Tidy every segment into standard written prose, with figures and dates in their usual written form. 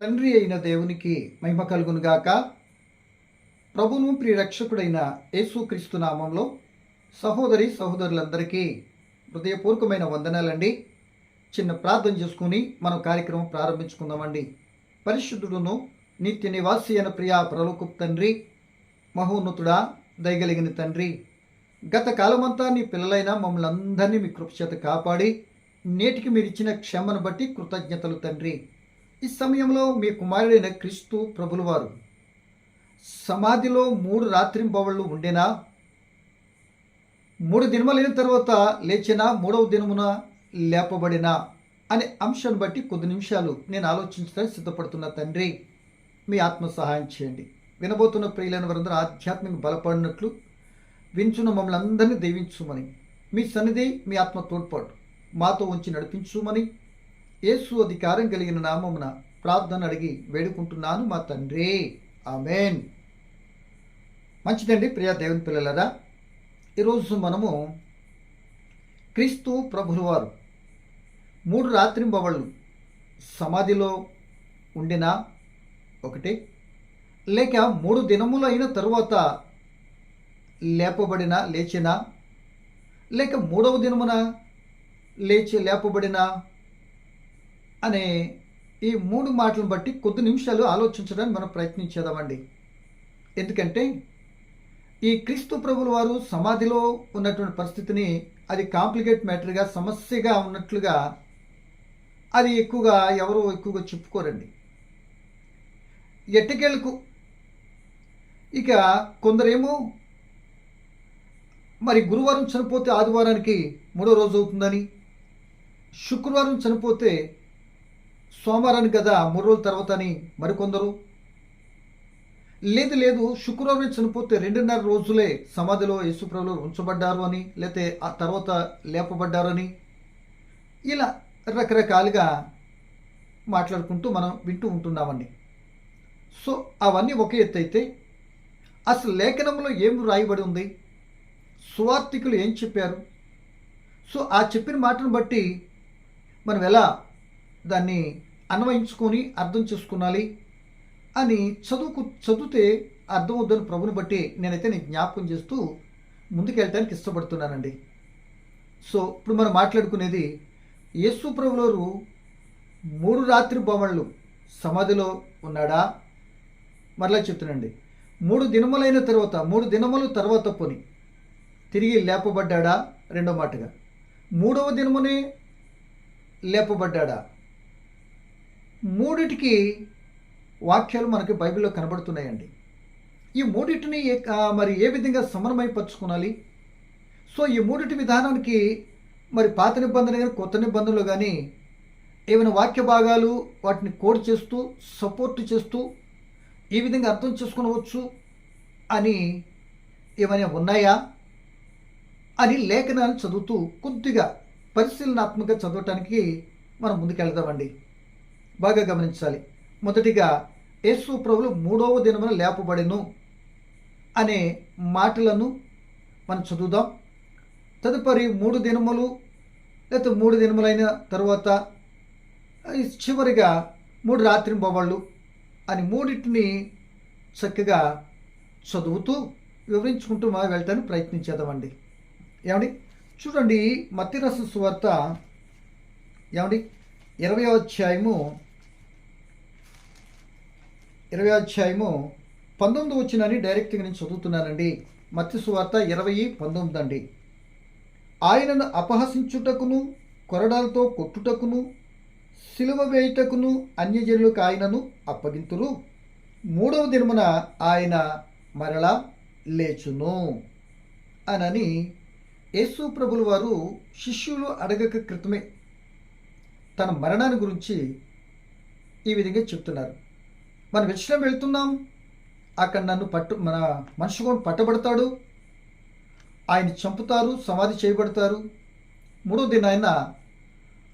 తండ్రి అయిన దేవునికి మహిమ కలుగునుగాక. ప్రభును ప్రియరక్షకుడైన యేసుక్రీస్తు నామంలో సహోదరి సహోదరులందరికీ హృదయపూర్వకమైన వందనాలండి. చిన్న ప్రార్థన చేసుకుని మనం కార్యక్రమం ప్రారంభించుకుందామండి. పరిశుద్ధుడును నిత్య నివాసి అయిన ప్రియా పరలోకపు తండ్రి, మహోన్నతుడా, దయగలిగిన తండ్రి, గత కాలమంతా నీ పిల్లలైన మమ్మల్ని అందరినీ మీ కృపచేత కాపాడి నేటికి మీరు ఇచ్చిన క్షమను బట్టి కృతజ్ఞతలు తండ్రి. ఈ సమయంలో మీ కుమారుడైన క్రీస్తు ప్రభుల వారు సమాధిలో 3 రాత్రింబవళ్ళు ఉండినా, 3 దినములైన తర్వాత లేచినా, 3వ దినమున లేపబడినా అనే అంశాన్ని బట్టి కొద్ది నిమిషాలు నేను ఆలోచించడానికి సిద్ధపడుతున్న తండ్రి, మీ ఆత్మ సహాయం చేయండి. వినబోతున్న ప్రియులైన వారందరూ ఆధ్యాత్మిక బలపడినట్లు వించున్న మమ్మల్ని అందరినీ దీవించుమని, మీ సన్నిధి మీ ఆత్మ తోడ్పాటు మాతో ఉంచి నడిపించుమని యేసు అధికారం కలిగిన నామమున ప్రార్థన అడిగి వేడుకుంటున్నాను మా తండ్రి, ఆమేన్. మంచిదండి ప్రియా దేవుని పిల్లలరా, ఈరోజు మనము క్రీస్తు ప్రభుల వారు 3 రాత్రింబవళ్ళు సమాధిలో ఉండినా ఒకటి, లేక 3 దినములు అయిన తరువాత లేపబడిన లేచినా, లేక 3వ దినమున లేపబడినా అనే ఈ 3 మాటలను బట్టి కొద్ది నిమిషాలు ఆలోచించడానికి మనం ప్రయత్నించేదామండి. ఎందుకంటే ఈ క్రీస్తు ప్రభుల వారు సమాధిలో ఉన్నటువంటి పరిస్థితిని అది కాంప్లికేట్ మ్యాటర్గా, సమస్యగా ఉన్నట్లుగా అది ఎవరు ఎక్కువగా చెప్పుకోరండి. ఎట్టకేలకు ఇక కొందరేమో మరి గురువారం చనిపోతే ఆదివారానికి 3వ రోజు అవుతుందని, శుక్రవారం చనిపోతే సోమవారానికి కదా 3 రోజుల తర్వాత అని మరికొందరు, లేదు శుక్రవారం చనిపోతే 2.5 రోజులే సమాధిలో యేసుప్రభులు ఉంచబడ్డారు అని, లేకపోతే ఆ తర్వాత లేపబడ్డారని, ఇలా రకరకాలుగా మాట్లాడుకుంటూ మనం వింటూ ఉంటున్నామండి. సో అవన్నీ ఒక ఎత్తు అయితే, అసలు లేఖనంలో ఏం రాయబడి ఉంది, సువార్తికులు ఏం చెప్పారు, సో ఆ చెప్పిన మాటను బట్టి మనం ఎలా దాన్ని అన్వయించుకొని అర్థం చేసుకునాలి అని చదివితే అర్థం అవుద్దని ప్రభుని బట్టి నేను జ్ఞాపకం చేస్తూ ముందుకెళ్ళటానికి ఇష్టపడుతున్నానండి. సో ఇప్పుడు మనం మాట్లాడుకునేది యేసు ప్రభువారు 3 రాత్రింబవళ్ళు సమాధిలో ఉన్నాడా? మరలా చెప్తున్నాండి, 3 దినములైన తర్వాత 3 దినముల తర్వాత పోని తిరిగి లేపబడ్డా? రెండో మాటగా 3వ దినమునే లేపబడ్డా? మూడిటికి వాక్యాలు మనకి బైబిల్లో కనబడుతున్నాయండి. ఈ మూడింటిని మరి ఏ విధంగా సమన్వయపరుచుకోవాలి? సో ఈ మూడిటి విధానానికి మరి పాత నిబంధన కానీ కొత్త నిబంధనలు కానీ ఏమైనా వాక్య భాగాలు వాటిని కోడ్ చేస్తూ సపోర్ట్ చేస్తూ ఈ విధంగా అర్థం చేసుకోవచ్చు అని ఏమైనా ఉన్నాయా అని లేఖనాన్ని చదువుతూ కొద్దిగా పరిశీలనాత్మకంగా చదవటానికి మనం ముందుకెళ్దామండి. బాగా గమనించాలి. మొదటిగా యేసు ప్రభులు 3వ దినమున లేపబడెను అనే మాటలను మనం చదువుదాం. తదుపరి 3 దినములు లేకపోతే 3 దినములైన తర్వాత చివరిగా 3 రాత్రింబవళ్ళు అని మూడింటిని చక్కగా చదువుతూ వివరించుకుంటూ మనం వెళ్ళటానికి ప్రయత్నించేద్దామండి. ఏమండి చూడండి, మత్తయి రాసిన సువార్త 20వ అధ్యాయము 19వ వచనాన్ని డైరెక్ట్గా నేను చదువుతున్నానండి. మత్తయి సువార్త 20:19 అండి. ఆయనను అపహసించుటకును, కొరడాలతో కొట్టుటకును, సిలువ వేయుటకును అన్యజనులకు ఆయనను అప్పగింతురు. 3వ దినమున ఆయన మరలా లేచును అనని యేసు ప్రభుల వారు శిష్యులు అడగక క్రితమే తన మరణాన్ని గురించి ఈ విధంగా చెప్తున్నారు. మనం విషయం వెళ్తున్నాం, అక్కడ మన మనుషుడు పట్టబడతాడు, ఆయన చంపుతారు, సమాధి చేయబడతారు, 3వ దినాన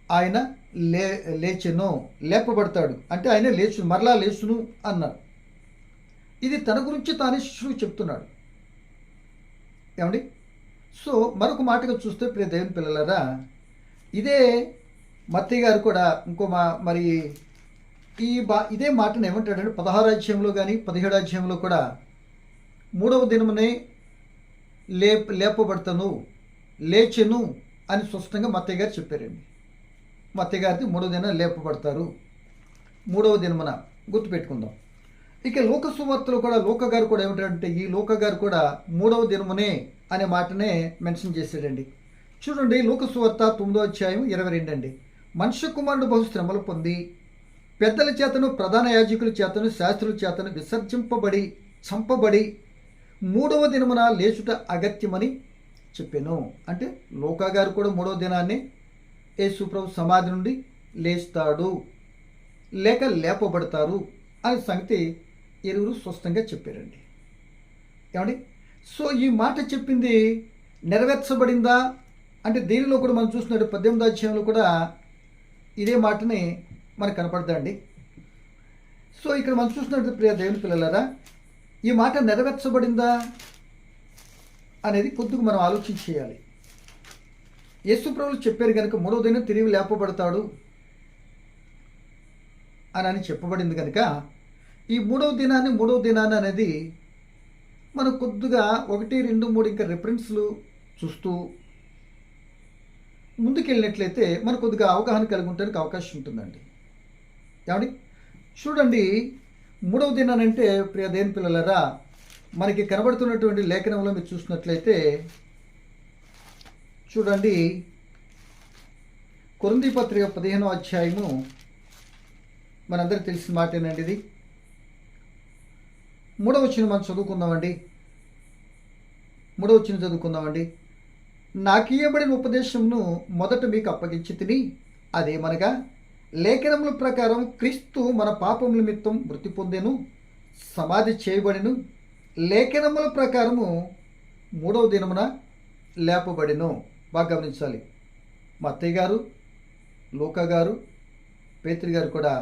ఆయన లేపబడతాడు, అంటే ఆయన మరలా లేచును అన్నారు. ఇది తన గురించి తానే శిష్యుడు చెప్తున్నాడు. ఏమండి సో మరొక మాటగా చూస్తే ప్రియ దేవుని పిల్లలారా, ఇదే మత్తయి గారు కూడా ఇంకో మరి ఇదే మాటను ఏమంటాడంటే 16 అధ్యాయంలో కానీ 17 అధ్యాయంలో కూడా మూడవ దినమునే లేపబడతాను, లేచెను అని స్పష్టంగా మత్తయ్య గారు చెప్పారండి. మత్తయ్య గారిది మూడవ దినం లేపబడతారు, మూడవ దినమున, గుర్తుపెట్టుకుందాం. ఇక లోక సువార్తలో కూడా లోక గారు కూడా ఏమిటంటే ఈ లోక గారు కూడా మూడవ దినమునే అనే మాటనే మెన్షన్ చేశాడండి. చూడండి, లోక సువార్త 9వ అధ్యాయం 22 అండి. మనుష్య కుమారుడు బహు శ్రమలు పొంది పెద్దల చేతను ప్రధాన యాజకుల చేతను శాస్త్రుల చేతను విసర్జింపబడి చంపబడి మూడవ దినమున లేచుట అగత్యమని చెప్పాను. అంటే లోకా గారు కూడా మూడవ దినాన్ని యేసుప్రభు సమాధి నుండి లేస్తాడు లేక లేపబడతారు అనే సంగతి ఇరువురు స్పష్టంగా చెప్పారండి. ఏమండి? సో ఈ మాట చెప్పింది నెరవేర్చబడిందా అంటే దీనిలో కూడా మనం చూసినట్టు 18వ అధ్యాయంలో కూడా ఇదే మాటని మనకు కనపడదండి. సో ఇక్కడ మనం చూసినట్టు ప్రియ దేవుని పిల్లలారా, ఈ మాట నెరవేర్చబడిందా అనేది కొద్దిగా మనం ఆలోచన చేయాలి. యేసు ప్రభువు చెప్పారు కనుక మూడవ దినం తిరిగి లేపబడతాడు అని చెప్పబడింది కనుక ఈ మూడవ దినాన్ని అనేది మనం కొద్దిగా 1, 2, 3 ఇంకా రిఫరెన్స్లు చూస్తూ ముందుకెళ్ళినట్లయితే మనకు కొద్దిగా అవగాహన కలిగి ఉండడానికి అవకాశం ఉంటుందండి. ఏమండి? చూడండి, మూడవ దినానంటే ప్రియ దేవుని పిల్లలారా, మనకి కనబడుతున్నటువంటి లేఖనంలో మీరు చూసినట్లయితే చూడండి, కొరింథీ పత్రిక 15వ అధ్యాయము మనందరికీ తెలిసిన మాటేనండి. ఇది 3వ వచనం మనం చదువుకుందామండి. 3వ వచనం చదువుకుందామండి. నాకు ఇయ్యబడిన ఉపదేశమును మొదట మీకు అప్పగించి తిని, అదేమనగా లేఖనముల ప్రకారం క్రీస్తు మన పాపముల నిమిత్తం మృతి పొందెను, సమాధి చేయబడిను, లేఖనముల ప్రకారము మూడవ దినమున లేపబడిను. బాగా గమనించాలి. మత్తయ్య గారు, లూకా గారు, పేతురు గారు కూడా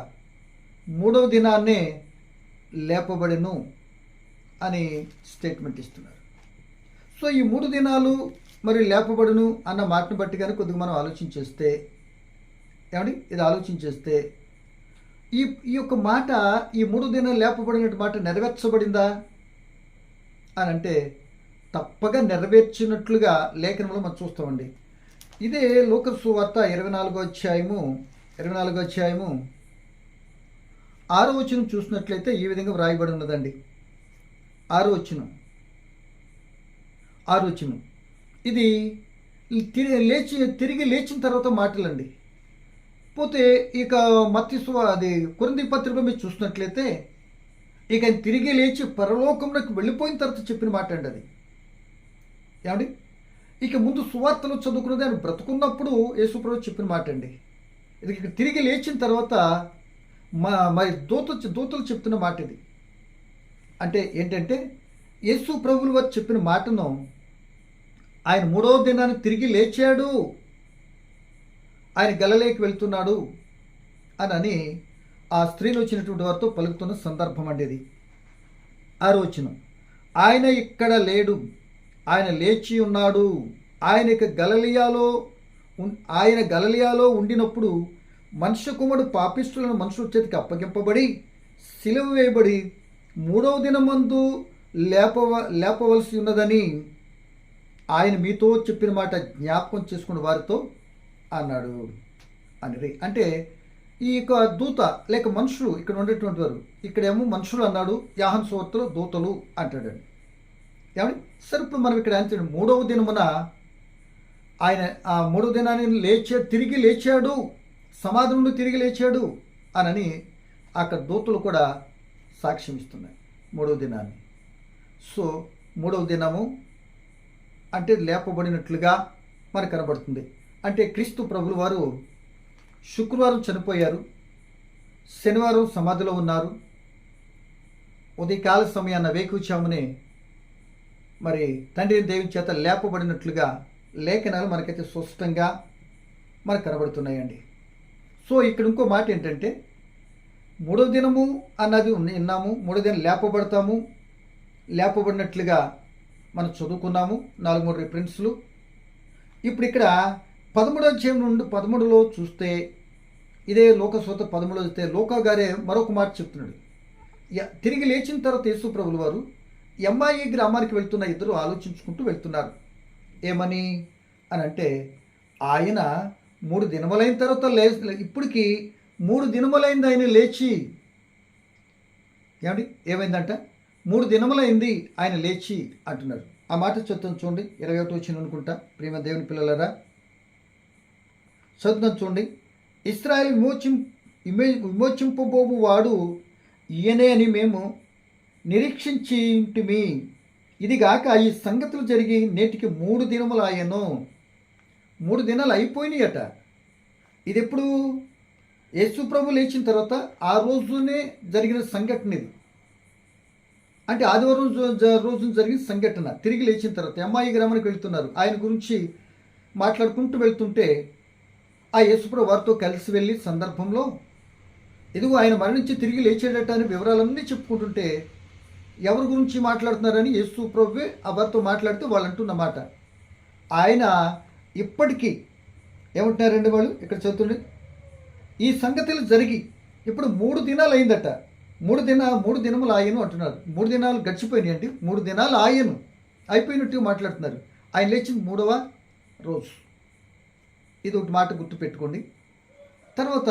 మూడవ దినాన్నే లేపబడిను అని స్టేట్మెంట్ ఇస్తున్నారు. సో ఈ 3 దినాలు మరి లేపబడును అన్న మాటను బట్టి కానీ కొద్దిగా మనం ఆలోచించేస్తే, ఏమండి, ఇది ఆలోచించేస్తే ఈ యొక్క మాట, ఈ 3 దినాలు లేపబడిన మాట నెరవేర్చబడిందా అని అంటే తప్పగా నెరవేర్చినట్లుగా లేఖనంలో మనం చూస్తామండి. ఇదే లూకా సువార్త 24వ అధ్యాయము 6వ వచనం చూసినట్లయితే ఈ విధంగా వ్రాయబడి ఉన్నదండి. 6వ వచనం ఇది తిరిగి లేచిన తర్వాత మాటలండి. పోతే ఇక అది కొరింథీ పత్రికలో మీరు చూసినట్లయితే ఇక ఆయన తిరిగి లేచి పరలోకంలోకి వెళ్ళిపోయిన తర్వాత చెప్పిన మాట అండి అది. ఏమండి? ఇక ముందు సువార్తలో చదువుకున్నది ఆయన బ్రతుకున్నప్పుడు యేసుప్రభు చెప్పిన మాట అండి. ఇది ఇక తిరిగి లేచిన తర్వాత మరి దూతలు చెప్తున్న మాట ఇది. అంటే ఏంటంటే యేసు ప్రభువుల వారు చెప్పిన మాటను ఆయన మూడవ దినాన్ని తిరిగి లేచాడు, ఆయన గలిలయకి వెళ్తున్నాడు అని ఆ స్త్రీలు వచ్చినటువంటి వారితో పలుకుతున్న సందర్భం అండి ఇది. 6వ వచనం, ఆయన ఇక్కడ లేడు, ఆయన లేచి ఉన్నాడు, ఆయన గలిలయలో ఉండినప్పుడు మనుష్య కుమారుడు పాపిష్టులను మనుషుల చేతికి అప్పగింపబడి సిలువ వేయబడి మూడవ దినమందు లేపవలసి ఉన్నదని ఆయన మీతో చెప్పిన మాట జ్ఞాపకం చేసుకున్న వారితో అన్నాడు అని. అంటే ఈ యొక్క దూత లేక మనుషులు ఇక్కడ ఉండేటువంటి వారు, ఇక్కడేమో మనుషులు అన్నాడు, యోహాను సువార్తలో దూతలు అంటాడండి. ఏమండి? సరే, ఇప్పుడు మనం ఇక్కడ అంటే మూడవ దినమున ఆయన ఆ మూడవ దినాన్ని తిరిగి లేచాడు, సమాధి నుండి తిరిగి లేచాడు అని అక్కడ దూతలు కూడా సాక్ష్యం ఇస్తున్నాయి మూడవ దినాన్ని. సో మూడవ దినము అంటే లేపబడినట్లుగా మనకు కనబడుతుంది. అంటే క్రీస్తు ప్రభులు వారు శుక్రవారం చనిపోయారు, శనివారం సమాధిలో ఉన్నారు, ఉదయకాల సమయాన్న వేకువజామునే మరి తండ్రి దేవుని చేత లేపబడినట్లుగా లేఖనాలు మనకైతే స్పష్టంగా మనకు కనబడుతున్నాయండి. సో ఇక్కడ ఇంకో మాట ఏంటంటే మూడవ దినము అన్నది విన్నాము, మూడవ దినం లేపబడినట్లుగా మనం చదువుకున్నాము 4-3 రిఫరెన్స్లు. ఇప్పుడు ఇక్కడ 13వ అధ్యాయం నుండి 13లో చూస్తే ఇదే లోకసూత 13 అయితే లోకా గారే మరొక మాట చెప్తున్నాడు. తిరిగి లేచిన తర్వాత యేసు ప్రభులు వారు ఎంఐ గ్రామానికి వెళ్తున్న ఇద్దరు ఆలోచించుకుంటూ వెళ్తున్నారు. ఏమని అని అంటే, ఆయన 3 దినములైన తర్వాత ఇప్పటికి 3 దినములైంది ఆయన లేచి. ఏమండి ఏమైందంట? 3 దినములైంది ఆయన లేచి అంటున్నారు. ఆ మాట చదువుతాం చూడండి, 21 వచ్చిన అనుకుంటా. ప్రియమైన దేవుని పిల్లలరా, చదువుతాం చూడండి. ఇశ్రాయేలు విమోచింపబోవు వాడు ఈయనే అని మేము నిరీక్షించి ఉంటిమి. ఇదిగాక ఈ సంగతులు జరిగి నేటికి 3 దినములు ఆయను. 3 దినాలు అయిపోయినాయట. ఇది ఎప్పుడు? యేసు ప్రభు లేచిన తర్వాత ఆ రోజునే జరిగిన సంఘటన ఇది. అంటే ఆదివారం రోజున జరిగిన సంఘటన. తిరిగి లేచిన తర్వాత ఎంఐ గ్రామానికి వెళ్తున్నారు. ఆయన గురించి మాట్లాడుకుంటూ వెళ్తుంటే ఆ యేసుప్రభు వారితో కలిసి వెళ్ళి సందర్భంలో ఇదిగో ఆయన మరణించి తిరిగి లేచేటట్టు అని వివరాలన్నీ చెప్పుకుంటుంటే ఎవరి గురించి మాట్లాడుతున్నారని యేసు ప్రభువే ఆ వారితో మాట్లాడితే వాళ్ళు అంటున్నమాట, ఆయన ఇప్పటికీ ఏమంటున్నారండి వాళ్ళు ఇక్కడ చదువుతుండే, ఈ సంగతులు జరిగి ఇప్పుడు 3 దినాలు అయిందట. 3 దినములు ఆయను అంటున్నారు. 3 దినాలు గడిచిపోయినాయి అంటే 3 దినాలు ఆయను అయిపోయినట్టుగా మాట్లాడుతున్నారు. ఆయన లేచింది 3వ రోజు. ఇది ఒకటి మాట గుర్తుపెట్టుకోండి. తర్వాత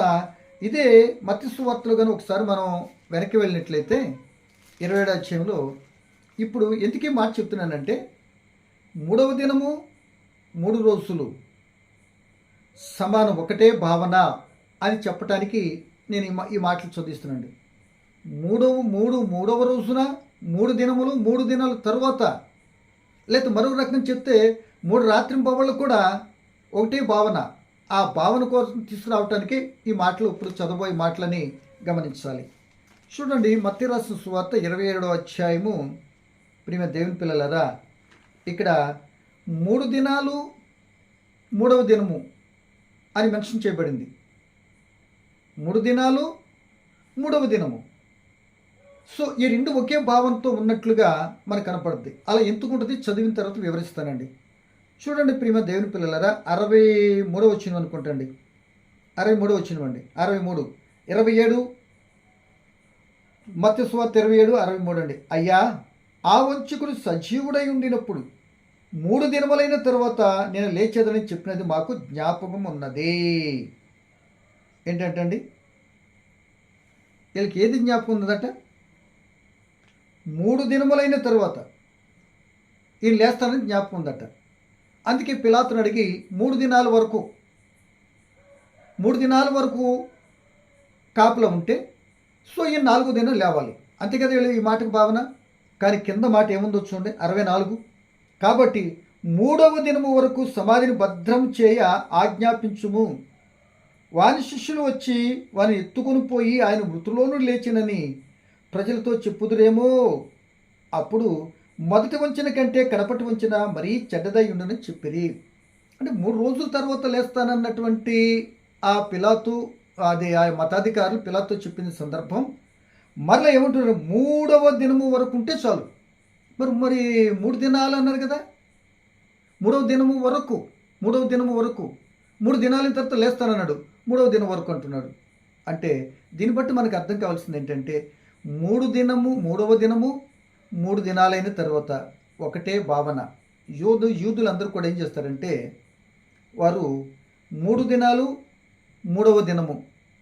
ఇదే మత్తయి సువార్తలో కానీ ఒకసారి మనం వెనక్కి వెళ్ళినట్లయితే 27వ అధ్యాయంలో ఇప్పుడు ఎందుకే మాట చెప్తున్నానంటే 3వ దినము 3 రోజులు సమానం, ఒకటే భావన అని చెప్పటానికి నేను ఈ మాటలు చదివిస్తున్నానండి. మూడవ రోజున 3 దినములు 3 దినాల తర్వాత, లేకపోతే మరొక రకం చెప్తే 3 రాత్రింబవళ్ళు కూడా ఒకటే భావన. ఆ భావన కోసం తీసుకురావటానికి ఈ మాటలు ఇప్పుడు చదవబోయే మాటలని గమనించాలి. చూడండి, మత్తయి రాసిన సువార్త 27వ అధ్యాయము. ప్రియమైన దేవుని పిల్లలారా, ఇక్కడ 3 దినాలు 3వ దినము అని మెన్షన్ చేయబడింది. 3 దినాలు 3వ దినము. సో ఈ రెండు ఒకే భావంతో ఉన్నట్లుగా మనకు కనపడుద్ది. అలా ఎందుకు ఉంటుంది చదివిన తర్వాత వివరిస్తానండి. చూడండి ప్రియమైన దేవుని పిల్లలారా, 63వ వచనం అనుకుంటండి. 63వ వచనం అండి. 63, 27 మత్తయి సువార్త 27, 63 అండి. అయ్యా, ఆ వంచకుడు సజీవుడై ఉండినప్పుడు 3 దినములైన తర్వాత నేను లేచేదని చెప్పినది మాకు జ్ఞాపకం ఉన్నది. ఏంటంటే అండి, వీళ్ళకి ఏది జ్ఞాపకం ఉన్నదట? 3 దినములైన తర్వాత ఈయన లేస్తానని జ్ఞాపకం ఉందట. అందుకే పిలాతుని అడిగి 3 దినాల వరకు కాపులో ఉంటే సో ఈయన 4వ దినం లేవాలి, అంతే కదా ఈ మాటకు భావన. కానీ కింద మాట ఏముందో చూడండి, 64. కాబట్టి 3వ దినము వరకు సమాధిని భద్రం చేయ ఆజ్ఞాపించుము. వాని శిష్యులు వచ్చి వాని ఎత్తుకొని పోయి ఆయన మృతులోను లేచినని ప్రజలతో చెప్పుదురేమో. అప్పుడు మొదటి వంచిన కంటే కడపటి వంచిన మరీ చెడ్డదై ఉండని చెప్పిరి. అంటే 3 రోజుల తర్వాత లేస్తానన్నటువంటి ఆ పిలాతు, అది ఆ మతాధికారులు పిలాతో చెప్పిన సందర్భం మరలా ఏమంటున్నారు, 3వ దినము వరకు ఉంటే చాలు. మరి 3 దినాలు అన్నారు కదా, 3వ దినము వరకు 3 దినాల తర్వాత లేస్తానన్నాడు, 3వ దినం వరకు అంటున్నాడు. అంటే దీన్ని బట్టి మనకు అర్థం కావాల్సింది ఏంటంటే 3వ దినము 3 దినాలైన తర్వాత ఒకటే భావన. యూదులందరూ కూడా ఏం చేస్తారంటే వారు 3 దినాలు 3వ దినము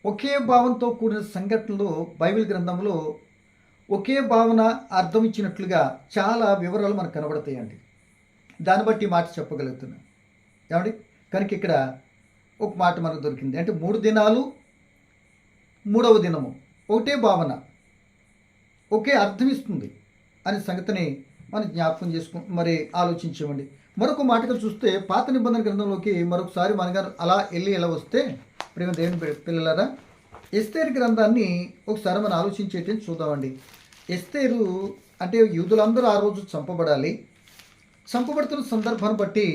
ఒకే భావంతో కూడిన సంఘటనలు బైబిల్ గ్రంథంలో ఒకే భావన అర్థం ఇచ్చినట్లుగా చాలా వివరాలు మనకు కనబడతాయండి. దాన్ని బట్టి మాట చెప్పగలుగుతున్నాం ఏమండి. కనుక ఇక్కడ ఒక మాట మనకు దొరికింది అంటే 3 దినాలు 3వ దినము ఒకటే భావన, ఒకే అర్థం ఇస్తుంది అనే సంగతిని మనం జ్ఞాపకం మరి ఆలోచించామండి. మరొక మాటగా చూస్తే పాత నిబంధన గ్రంథంలోకి మరొకసారి మనగా అలా ఎలా వస్తే ప్రేమ దేవుని పిల్లలారా, ఎస్తేరు గ్రంథాన్ని ఒకసారి మనం ఆలోచించేటని చూద్దామండి. ఎస్తేరు అంటే యూదులందరూ ఆ రోజు చంపబడాలి. చంపబడుతున్న సందర్భాన్ని బట్టి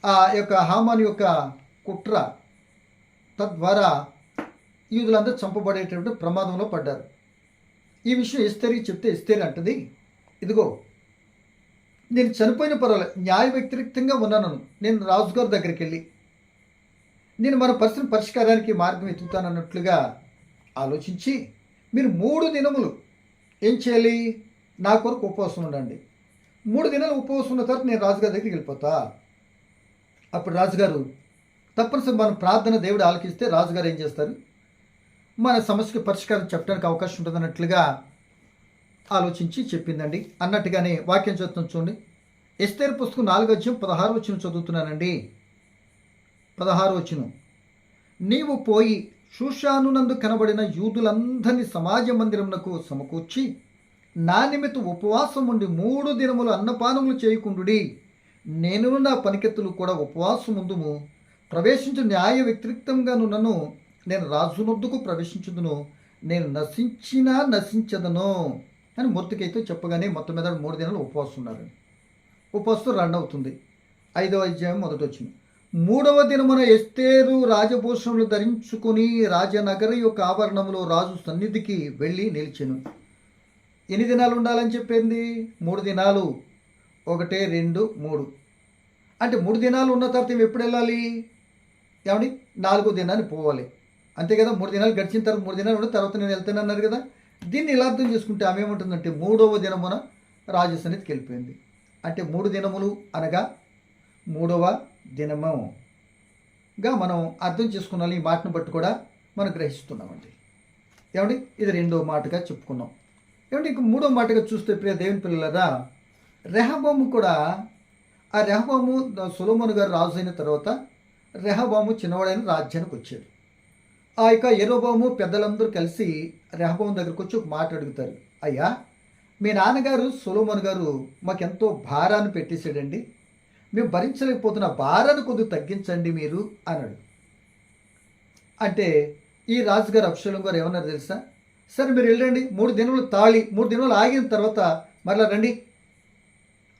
ఆ యొక్క హామాను యొక్క కుట్ర తద్వారా యూదులందరూ చంపబడేటటువంటి ప్రమాదంలో పడ్డారు. ఈ విషయం ఎస్తేరుకి చెప్తే ఎస్తేరు అంటది, ఇదిగో నేను చనిపోయిన పర్వాలేదు, న్యాయ వ్యతిరేక్తంగా ఉన్నాను, నేను రాజుగారి దగ్గరికి వెళ్ళి నేను మన పరిష్కారానికి మార్గం వెతుకుతానన్నట్లుగా ఆలోచించి మీరు 3 దినములు ఏం చేయాలి? నా కొరకు ఉపవాసం ఉండండి. 3 దినాలు ఉపవాసం ఉన్న తర్వాత నేను రాజుగారి దగ్గరికి వెళ్ళిపోతా. అప్పుడు రాజుగారు తప్పనిసరి మన ప్రార్థన దేవుడు ఆలకిస్తే రాజుగారు ఏం చేస్తారు? మన సమస్యకు పరిష్కారం చెప్పడానికి అవకాశం ఉంటుందన్నట్లుగా ఆలోచించి చెప్పిందండి. అన్నట్టుగానే వాక్యం చదువుతాం చూడండి. ఎస్తేరు పుస్తకం 4:16 చదువుతున్నానండి. 16 నీవు పోయి షూషానునందు కనబడిన యూదులందరినీ సమాజ మందిరమునకు సమకూర్చి నా నిమిత్తం ఉపవాసం ఉండి 3 దినములు అన్నపానములు చేయకుండుడి. నేను నా పనికెత్తులు కూడా ఉపవాసం ముందుము. ప్రవేశించు న్యాయ వ్యతిరేక్తంగాను నేను రాజునొద్దుకు ప్రవేశించుదును. నేను నశించదను అని మూర్తికైతే చెప్పగానే మొత్తం మీద 3 దినాలు ఉపవాసం ఉన్నారండి. ఉపవాసం రన్ అవుతుంది. 5వ అధ్యాయం మొదటి వచ్చింది. 3వ దినమున ఎస్తేరు రాజభూషణములు ధరించుకుని రాజనగర యొక్క ఆవరణములో రాజు సన్నిధికి వెళ్ళి నిలిచెను. ఎన్ని దినాలు ఉండాలని చెప్పింది? 3 దినాలు. 1, 2, 3 అంటే 3 దినాలు ఉన్న తర్వాత ఎప్పుడు వెళ్ళాలి? ఏమండి? 4వ దినాన్ని పోవాలి. అంతే కదా. 3 దినాలు గడిచిన తర్వాత 3 దినాలు ఉన్న తర్వాత నేను వెళ్తానన్నారు కదా. దీన్ని ఇలా అర్థం చేసుకుంటే ఆమె ఏమంటుందంటే 3వ దినమున రాజు సన్నిధికి వెళ్ళిపోయింది. అంటే 3 దినములు అనగా 3వ దినముగా మనం అర్థం చేసుకున్నాం. ఈ మాటను బట్టి కూడా మనం గ్రహిస్తున్నామండి. ఏమండి? ఇది 2వ మాటగా చెప్పుకున్నాం. ఏమంటే ఇంక 3వ మాటగా చూస్తే ప్రియ దేవుని పిల్లలరా, రెహబాము కూడా ఆ రెహబాము సొలొమోను గారు రాజు అయిన తర్వాత రెహబాము చిన్నవాడైన రాజ్యానికి వచ్చాడు. ఆ యొక్క యెరోబాము పెద్దలందరూ కలిసి రెహబాము దగ్గరకు వచ్చి ఒక మాట అడుగుతారు. అయ్యా, మీ నాన్నగారు సొలొమోను గారు మాకెంతో భారాన్ని పెట్టేశాడండి, మేము భరించలేకపోతున్న భారాన్ని కొద్దిగా తగ్గించండి మీరు అన్నాడు. అంటే ఈ రాజుగారు అబ్షాలోము గారు ఏమన్నారు తెలుసా? సరే మీరు వెళ్ళండి, 3 దినములు తాళి 3 దినాలు ఆగిన తర్వాత మరలా రండి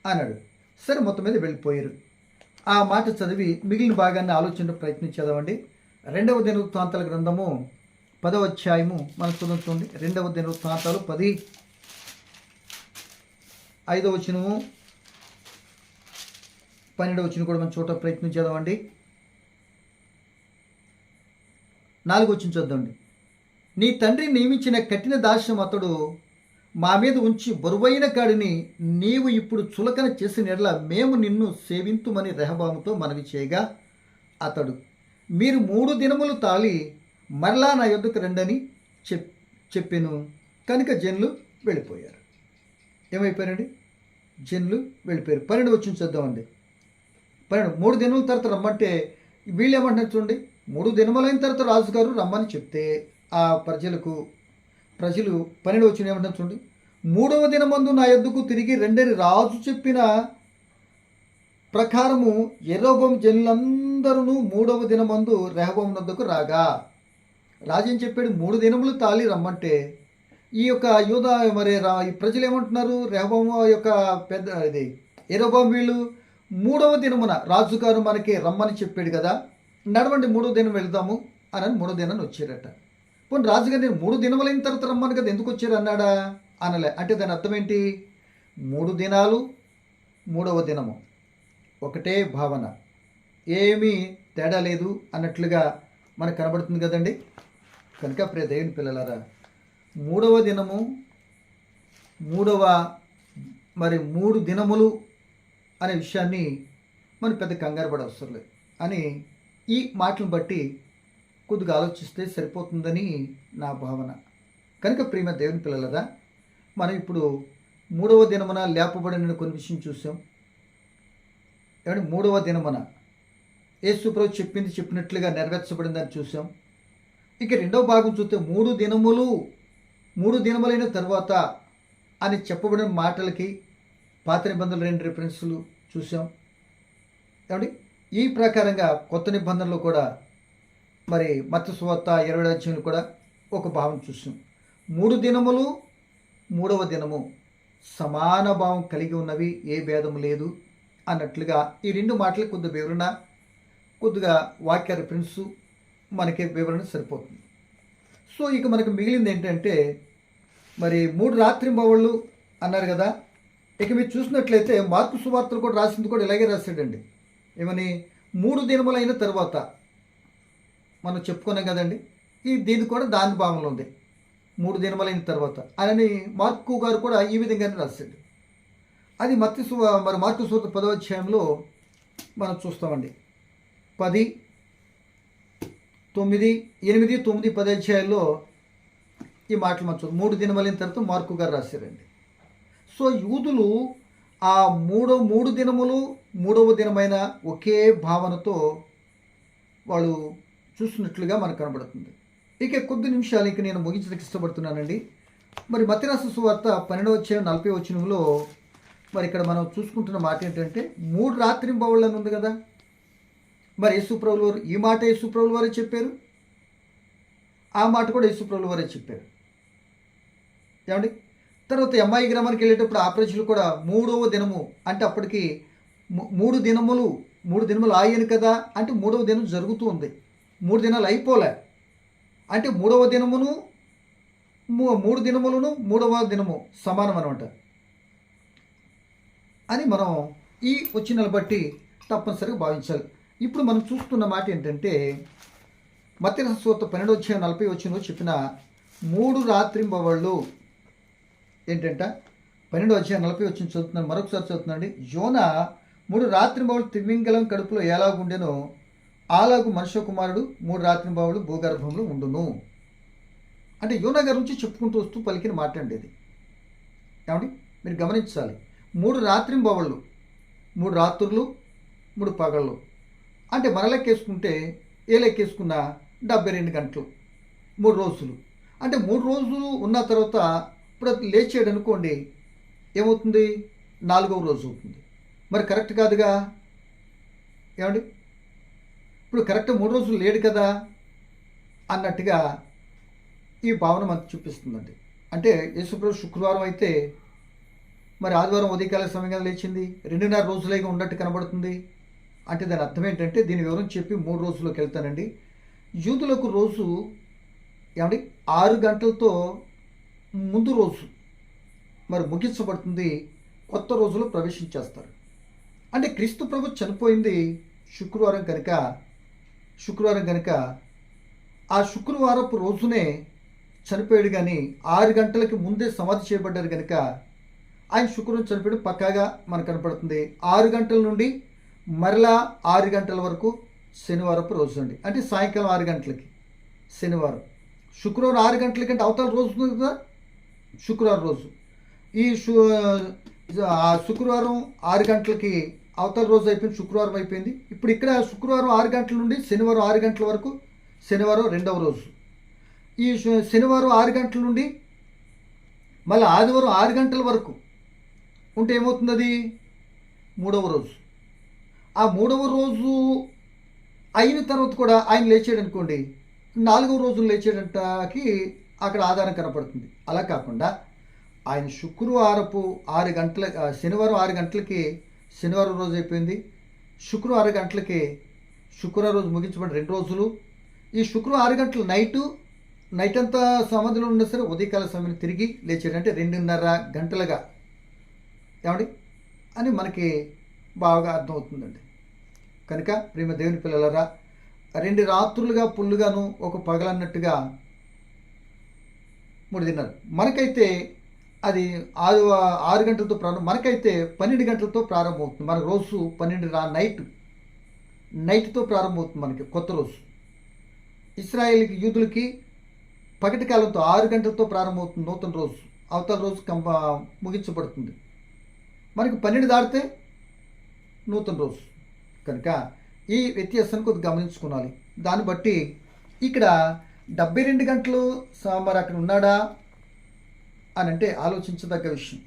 అన్నాడు. సరే మొత్తం మీద వెళ్ళిపోయారు. ఆ మాట చదివి మిగిలిన భాగాన్ని ఆలోచన ప్రయత్నించేదామండి. 2వ దినవృత్తాంతాల గ్రంథము 10వ అధ్యాయము మనం చదువుతుంది. 2వ దినవృత్తాంతాలు 10, 5వ వచనము 12వ వచనం కూడా మనం చూడ ప్రయత్నించేదామండి. 4వ వచనం చూద్దామండి. నీ తండ్రి నియమించిన కఠిన దాస్యం అతడు మా మీద ఉంచి బరువైన కాడిని నీవు ఇప్పుడు చులకన చేసిన ఎడల మేము నిన్ను సేవింతుమని రెహబాముతో మనవి చేయగా అతడు మీరు 3 దినములు తాళి మరలా నా యొద్దకు రండని చెప్పెను. కనుక జనులు వెళ్ళిపోయారు. ఏమైపోయారండి? జనులు వెళ్ళిపోయారు. 12వ వచనం చూద్దామండి. 3 దినముల తర్వాత రమ్మంటే వీళ్ళు ఏమంటున్నారు చూడండి. 3 దినములైన తర్వాత రాజుగారు రమ్మని చెప్తే ఆ ప్రజలు 12వ వచనం ఏమంటారు చూడండి. 3వ దినమందు నా యొద్దకు తిరిగి రెండని రాజు చెప్పిన ప్రకారము యెరోబాము జనులందరూ 3వ దినమందు రెహబాము వద్దకు రాగా, రాజు ఏం చెప్పాడు? 3 దినములు తాళి రమ్మంటే ఈ యొక్క యూదా మరి ఈ ప్రజలు ఏమంటున్నారు? రెహబాము యొక్క ఇది యెరోబాము వీళ్ళు 3వ దినమున రాజుగారు మనకి రమ్మని చెప్పాడు కదా, నడవండి 3వ దినం వెళ్దాము అని 3వ దినాన్ని వచ్చారట. పోనీ రాజుగారు నేను 3 దినములైన తర్వాత రమ్మను కదా, ఎందుకు వచ్చారు అన్నాడా? అనలే. అంటే దాని అర్థం ఏంటి? 3 దినాలు 3వ దినము ఒకటే భావన, ఏమీ తేడా లేదు అన్నట్లుగా మనకు కనబడుతుంది కదండి. కనుక ప్రియ దేవుని పిల్లలారా, 3వ దినము 3 దినములు అనే విషయాన్ని మనం పెద్ద కంగారు పడే అవసరం లేదు అని ఈ మాటలను బట్టి కొద్దిగా ఆలోచిస్తే సరిపోతుందని నా భావన. కనుక ప్రియమైన దేవుని పిల్లలరా, మనం ఇప్పుడు 3వ దినమున లేపబడిన కొన్ని విషయం చూసాం. ఏమంటే 3వ దినమున యేసు ప్రభు చెప్పినట్లుగా నెరవేర్చబడిందని చూసాం. ఇక 2వ భాగం చూస్తే 3 దినములైన తర్వాత అని చెప్పబడిన మాటలకి పాత నిబంధనలు 2 రిఫరెన్సులు చూసాం. ఏమండి ఈ ప్రకారంగా కొత్త నిబంధనలు కూడా మరి మత్తయి సువార్త 20వ అధ్యాయంలో కూడా ఒక భావం చూసాం. 3 దినములు 3వ దినము సమాన భావం కలిగి ఉన్నవి, ఏ భేదం లేదు అన్నట్లుగా ఈ 2 మాటలు కొద్ది వివరణ, కొద్దిగా వాక్య రిఫరెన్సు మనకి వివరణ సరిపోతుంది. సో ఇక మనకు మిగిలింది ఏంటంటే మరి 3 రాత్రింబవళ్ళు అన్నారు కదా. ఇక మీరు చూసినట్లయితే మార్కు సువార్తలు కూడా రాసింది కూడా ఇలాగే రాశాడండి. ఏమని? 3 దినములైన తర్వాత మనం చెప్పుకున్నాం కదండి. దీన్ని కూడా దాని భావంలో ఉంది. 3 దినములైన తర్వాత అని మార్కు గారు కూడా ఈ విధంగానే రాశాడు. అది మరి మార్కు సువార్త 10వ అధ్యాయంలో మనం చూస్తామండి. 10, 9, 8, 9, 10 అధ్యాయాల్లో ఈ మాటలు మనం 3 దినములైన తర్వాత మార్కు గారు రాశారండి. సో యూదులు ఆ 3 దినములు 3వ దినమైన ఒకే భావనతో వాళ్ళు చూస్తున్నట్లుగా మనకు కనబడుతుంది. ఇక కొద్ది నిమిషాలు ఇంక నేను ముగించడానికి ఇష్టపడుతున్నానండి. మరి మత్తయి రాసిన సువార్త 12వ అధ్యాయం 40వ వచనంలో మరి ఇక్కడ మనం చూసుకుంటున్న మాట ఏంటంటే 3 రాత్రింబవళ్ళని ఉంది కదా. మరి యేసుప్రభుల వారు ఈ మాట యేసుప్రభుల వారే చెప్పారు, ఆ మాట కూడా యేసుప్రభుల వారే చెప్పారు. ఏమండి, తర్వాత అమ్మాయి గ్రామానికి వెళ్ళేటప్పుడు ఆ ప్రజలు కూడా 3వ దినము అంటే అప్పటికి 3 దినములు ఆయను కదా, అంటే 3వ దినం జరుగుతూ ఉంది. 3 దినాలు అయిపోలే అంటే 3వ దినమును 3 దినములను 3వ దినము సమానం అనమాట అని మనం ఈ వచనాలు బట్టి తప్పనిసరిగా భావించాలి. ఇప్పుడు మనం చూస్తున్న మాట ఏంటంటే మత్తయి రాసిన సువార్త 12వ అధ్యాయం 40వ వచనంలో చెప్పిన 3 రాత్రింబవళ్ళు ఏంటంట. 12వ అధ్యాయం 40వ వచనం చదువుతున్నాను, మరొకసారి చదువుతున్నాండి. యోనా 3 రాత్రింబవళ్ళు తిమింగలం కడుపులో ఎలాగుండెనో అలాగు మనుష్య కుమారుడు 3 రాత్రింబవళ్ళు భూగర్భంలో ఉండును. అంటే యోనా గారి నుంచి చెప్పుకుంటూ వస్తూ పలికిన మాట అండి ఇది. ఏమండి, మీరు గమనించాలి. 3 రాత్రింబవళ్ళు, 3 రాత్రులు 3 పగళ్ళు అంటే మన లెక్కేసుకుంటే ఏ లెక్కేసుకున్నా 72 గంటలు, 3 రోజులు. అంటే 3 రోజులు ఉన్న తర్వాత ఇప్పుడు అది లేచాడు అనుకోండి, ఏమవుతుంది? 4వ రోజు అవుతుంది. మరి కరెక్ట్ కాదుగా. ఏమండి, ఇప్పుడు కరెక్ట్ 3 రోజులు లేడు కదా అన్నట్టుగా ఈ భావన మనకు చూపిస్తుందండి. అంటే యేసుప్రభు శుక్రవారం అయితే మరి ఆదివారం ఉదయకాల సమయంగా లేచింది 2.5 రోజులుగా ఉన్నట్టు కనబడుతుంది. అంటే దాని అర్థం ఏంటంటే దీని వివరం చెప్పి 3 రోజుల్లోకి వెళ్తానండి. యూదులకు రోజు ఏమండి 6 గంటలతో ముందు రోజు మరి ముగించబడుతుంది, కొత్త రోజులో ప్రవేశించేస్తారు. అంటే క్రీస్తు ప్రభు చనిపోయింది శుక్రవారం కనుక ఆ శుక్రవారపు రోజునే చనిపోయాడు. కానీ 6 గంటలకి ముందే సమాధి చేయబడ్డారు కనుక ఆయన శుక్రవారం చనిపోయాడు పక్కాగా మనకు కనపడుతుంది. 6 గంటల నుండి మరలా 6 గంటల వరకు శనివారపు రోజు అండి. అంటే సాయంకాలం 6 గంటలకి శనివారం. శుక్రవారం 6 గంటలకంటే అవతల రోజు ఉంది కదా శుక్రవారం రోజు. ఈ శుక్రవారం 6 గంటలకి అవతల రోజు అయిపోయింది, శుక్రవారం అయిపోయింది. ఇప్పుడు ఇక్కడ శుక్రవారం 6 గంటల నుండి శనివారం 6 గంటల వరకు శనివారం 2వ రోజు. ఈ శనివారం 6 గంటల నుండి మళ్ళీ ఆదివారం 6 గంటల వరకు ఉంటే ఏమవుతుంది? అది 3వ రోజు. ఆ 3వ రోజు అయిన తర్వాత కూడా ఆయన లేచాడు అనుకోండి, 4వ రోజున లేచాడంటకి అక్కడ ఆధారం కనపడుతుంది. అలా కాకుండా ఆయన శుక్రవారపు 6 గంటల శనివారం 6 గంటలకి శనివారం రోజు అయిపోయింది, శుక్రవారం 6 గంటలకి శుక్రవారం రోజు ముగించబడి 2 రోజులు. ఈ శుక్రవారం 6 గంటల నైట్ అంతా సమాధిలో ఉన్నా సరే ఉదయకాల సమయం తిరిగి లేచాడంటే 2.5 గంటలుగా ఏమండి అని మనకి బాగా అర్థమవుతుందండి. కనుక ప్రేమ దేవుని పిల్లలరా, 2 రాత్రులుగా పుల్లుగాను ఒక పగలన్నట్టుగా 3 దినాలు. మనకైతే అది 6 గంటలతో ప్రారంభం, మనకైతే 12 గంటలతో ప్రారంభమవుతుంది. మన రోజు 12 నైట్తో ప్రారంభమవుతుంది మనకి కొత్త రోజు. ఇశ్రాయేల్కి యూదులకి పగటి కాలంతో 6 గంటలతో ప్రారంభమవుతుంది నూతన రోజు. అవతల రోజు ముగించబడుతుంది. మనకి 12 దాటితే నూతన రోజు. కనుక ఈ వ్యత్యాసాన్ని కొద్దిగా గమనించుకోవాలి. దాన్ని బట్టి ఇక్కడ 72 గంటలు మరి అక్కడ ఉన్నాడా అని అంటే ఆలోచించదగ్గ విషయం.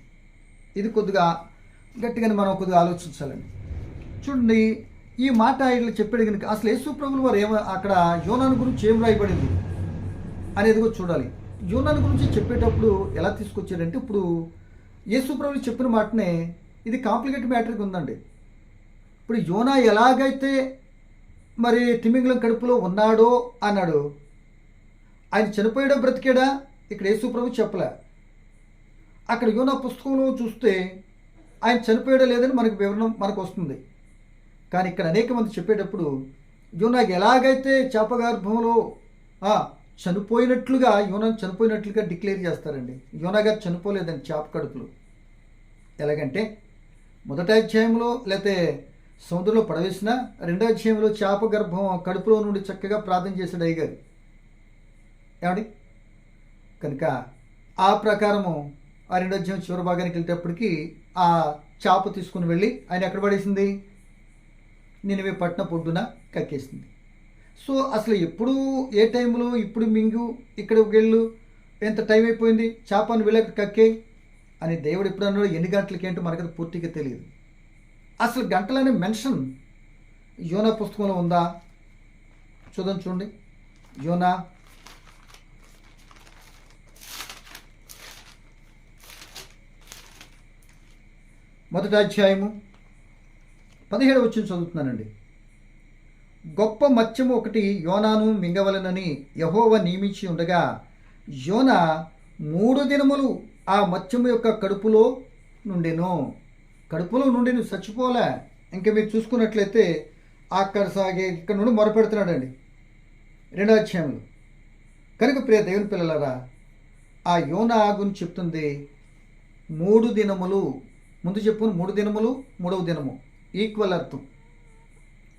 ఇది కొద్దిగా గట్టిగానే మనం కొద్దిగా ఆలోచించాలండి. చూడండి, ఈ మాట ఇట్లా చెప్పాడు కనుక అసలు యేసు ప్రభువుల వారు అక్కడ యోనాను గురించి ఏం రాయబడింది అనేది కూడా చూడాలి. యోనాను గురించి చెప్పేటప్పుడు ఎలా తీసుకొచ్చాడంటే, ఇప్పుడు యేసు ప్రభువు చెప్పిన మాటనే ఇది కాంప్లికేటెడ్ మ్యాటర్గా ఉందండి. ఇప్పుడు యోనా ఎలాగైతే మరి తిమింగలం కడుపులో ఉన్నాడో అన్నాడు, ఆయన చనిపోయాడో బ్రతికాడా ఇక్కడ యేసు ప్రభు చెప్పలే. అక్కడ యోనా పుస్తకంలో చూస్తే ఆయన చనిపోయాడో లేదని మనకు వివరణ మనకు వస్తుంది. కానీ ఇక్కడ అనేక మంది చెప్పేటప్పుడు యోనాకి ఎలాగైతే చేప గర్భంలో ఆ, యోనా చనిపోయినట్లుగా డిక్లేర్ చేస్తారండి. యోనా గారు చనిపోలేదండి చేప కడుపులో. ఎలాగంటే మొదటి అధ్యాయంలో లేకపోతే సముద్రంలో పడవేసిన, రెండో అధ్యాయంలో చేప గర్భం కడుపులో నుండి చక్కగా ప్రార్థన చేశాడు అయ్యగారు. ఏమండి కనుక ఆ ప్రకారము ఆ రెండో అధ్యాయం చివరి భాగానికి వెళ్ళేటప్పటికి ఆ చేప తీసుకుని వెళ్ళి ఆయన ఎక్కడ పడేసింది? నినివే పట్నం పొడ్డున కక్కేసింది. సో అసలు ఎప్పుడు ఏ టైంలో ఇప్పుడు మింగు ఇక్కడ వెళ్ళు, ఎంత టైం అయిపోయింది, చేపను వెళ్ళి అక్కడ కక్కే అని దేవుడు ఎప్పుడు అన్నాడు, ఎన్ని గంటలకి ఏంటో మనకది పూర్తిగా తెలియదు. అసలు గంటలనే మెన్షన్ యోనా పుస్తకంలో ఉందా? చూడండి యోనా మొదటి అధ్యాయము 17 వచనం చదువుతున్నానండి. గొప్ప మత్స్యము ఒకటి యోనాను మింగవలనని యెహోవా నియమించి ఉండగా యోనా 3 దినములు ఆ మత్స్యము యొక్క కడుపులో నుండెను. చచ్చిపోలే. ఇంకా మీరు చూసుకున్నట్లయితే అక్కడ ఇక్కడ నుండి మొరపెడుతున్నాడండి రెండో అధ్యాయంలో. కనుక ప్రియ దేవుని పిల్లలారా, ఆ యోనా గురించి చెప్తుంది 3 దినములు. ముందు చెప్పుకుని 3 దినములు, 3వ దినము ఈక్వల్ అర్థం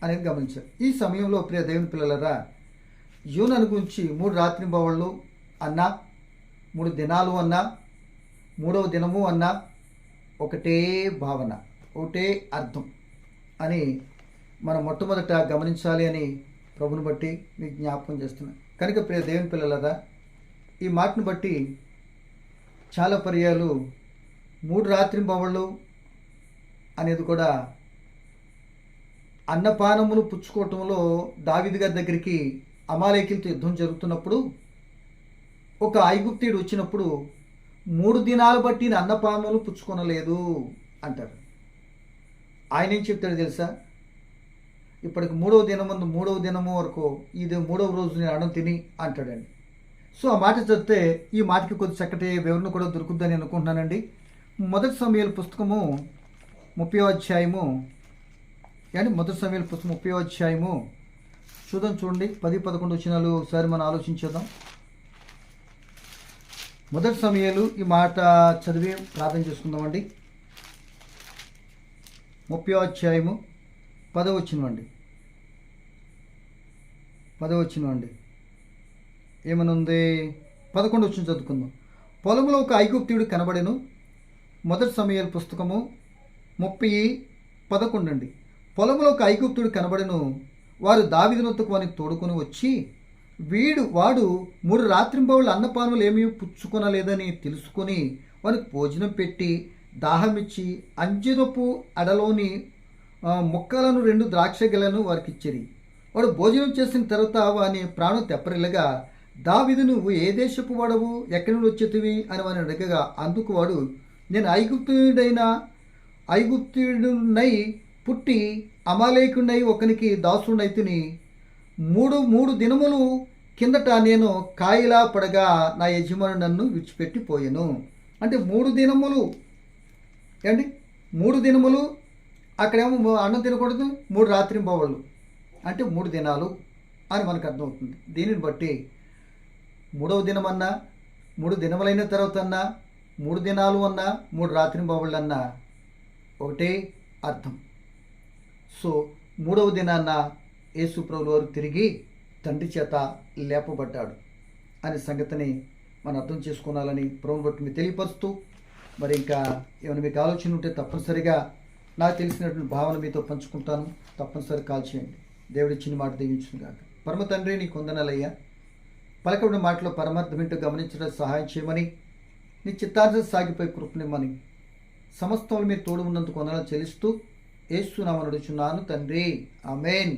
అనేది గమనించారు. ఈ సమయంలో ప్రియ దేవుని పిల్లలారా, యోనాను గురించి 3 రాత్రి బవళ్ళు అన్నా, 3 దినాలు అన్నా, 3వ దినము అన్నా ఒకటే భావన, ఒకటే అర్థం అని మనం మొట్టమొదట గమనించాలి అని ప్రభుని బట్టి మీకు జ్ఞాపకం చేస్తున్నాను. కనుక ప్రియ దేవుని పిల్లలారా, ఈ మాటను బట్టి చాలా పర్యాలు 3 రాత్రి బవళ్ళు అనేది కూడా అన్నపానములు పుచ్చుకోవటంలో దావీదు గారి దగ్గరికి అమాలేకీలతో యుద్ధం జరుగుతున్నప్పుడు ఒక ఐగుప్తీయుడు వచ్చినప్పుడు 3 దినాలు బట్టి అన్నపానములు పుచ్చుకొనలేదు అంటారు. ఆయన ఏం చెప్తాడు తెలుసా? ఇప్పటికి 3వ దినము వరకు ఇది 3వ రోజు నేను అన్నం తిని అంటాడండి. సో ఆ మాట చదివితే ఈ మాటకి కొద్ది చక్కటి వివరణ కూడా దొరుకుద్దని అనుకుంటున్నానండి. మొదటి సమూయేలు పుస్తకము 30వ అధ్యాయము, మొదటి సమూయేలు పుస్తకం 30వ అధ్యాయము చూడండి 10-11 వచనాలు ఒకసారి మనం ఆలోచించేద్దాం. మొదటి సమూయేలు ఈ మాట చదివి ప్రార్థన చేసుకుందామండి. 30వ అధ్యాయము 10వ వచనం అండి. ఏమనుంది? 11వ వచనం చదువుకుందాం. పొలంలో ఒక ఐగుప్తీయుడు కనబడెను. మొదటి సమూయేలు పుస్తకము 30:11 అండి. పొలంలో ఒక ఐగుప్తుడు కనబడెను. వారు దావీదునొద్దకు వానికి తోడుకొని వచ్చి వాడు 3 రాత్రింబవళ్ళు అన్నపానములు ఏమీ పుచ్చుకొనలేదని తెలుసుకొని వానికి భోజనం పెట్టి దాహమిచ్చి అంజరపు అడలోని ముక్కలను 2 ద్రాక్ష గెలను వారికి ఇచ్చిరి. వాడు భోజనం చేసిన తర్వాత వాని ప్రాణం తెప్పరిల్లగా, దావీదు నువ్వు ఏ దేశపు వాడవు, ఎక్కడి నుండి వచ్చేతివి అని వాని అడగగా, అందుకు వాడు, నేను ఐగుప్తుడినై పుట్టి అమాలేకుడినై ఒకనికి దాసుడైతిని. 3 దినములు కిందట నేను కాయిలా పడగా నా యజమాని నన్ను విడిచిపెట్టిపోయాను. అంటే 3 దినములు 3 దినములు అక్కడేమో అన్నం తినకూడదు, 3 రాత్రింబవళ్ళు అంటే 3 దినాలు అని మనకు అర్థమవుతుంది. దీనిని బట్టి 3వ దినమన్నా, 3 దినములైన తర్వాత అన్నా, 3 దినాలు అన్నా, 3 రాత్రింబవళ్ళు అన్నా ఒకటే అర్థం. సో 3వ దినాన్న యేసు ప్రభువు వారు తిరిగి తండ్రి చేత లేపబడ్డాడు అనే సంగతిని మనం అర్థం చేసుకోవాలని ప్రభువుని బట్టి మీకు తెలియపరుస్తూ, మరి ఇంకా ఏమైనా మీకు ఆలోచన ఉంటే తప్పనిసరిగా నాకు తెలిసినటువంటి భావన మీతో పంచుకుంటాను. తప్పనిసరి కాల్ చేయండి. దేవుడి ఇచ్చిన మాట దీవించును గాక. పరమ తండ్రి నీకు వందనాలయ్యా. పలకబడిన మాటలో పరమార్థం ఏంటో గమనించడానికి సహాయం చేయమని, నీ చిత్తార్థం సాగిపోయి కృపనిమ్మని, సమస్తంలో మీరు తోడు ఉన్నందుకు వందనాలు చెల్లిస్తూ యేసు నామమున అడుగుచున్నాను తండ్రి. ఆమేన్.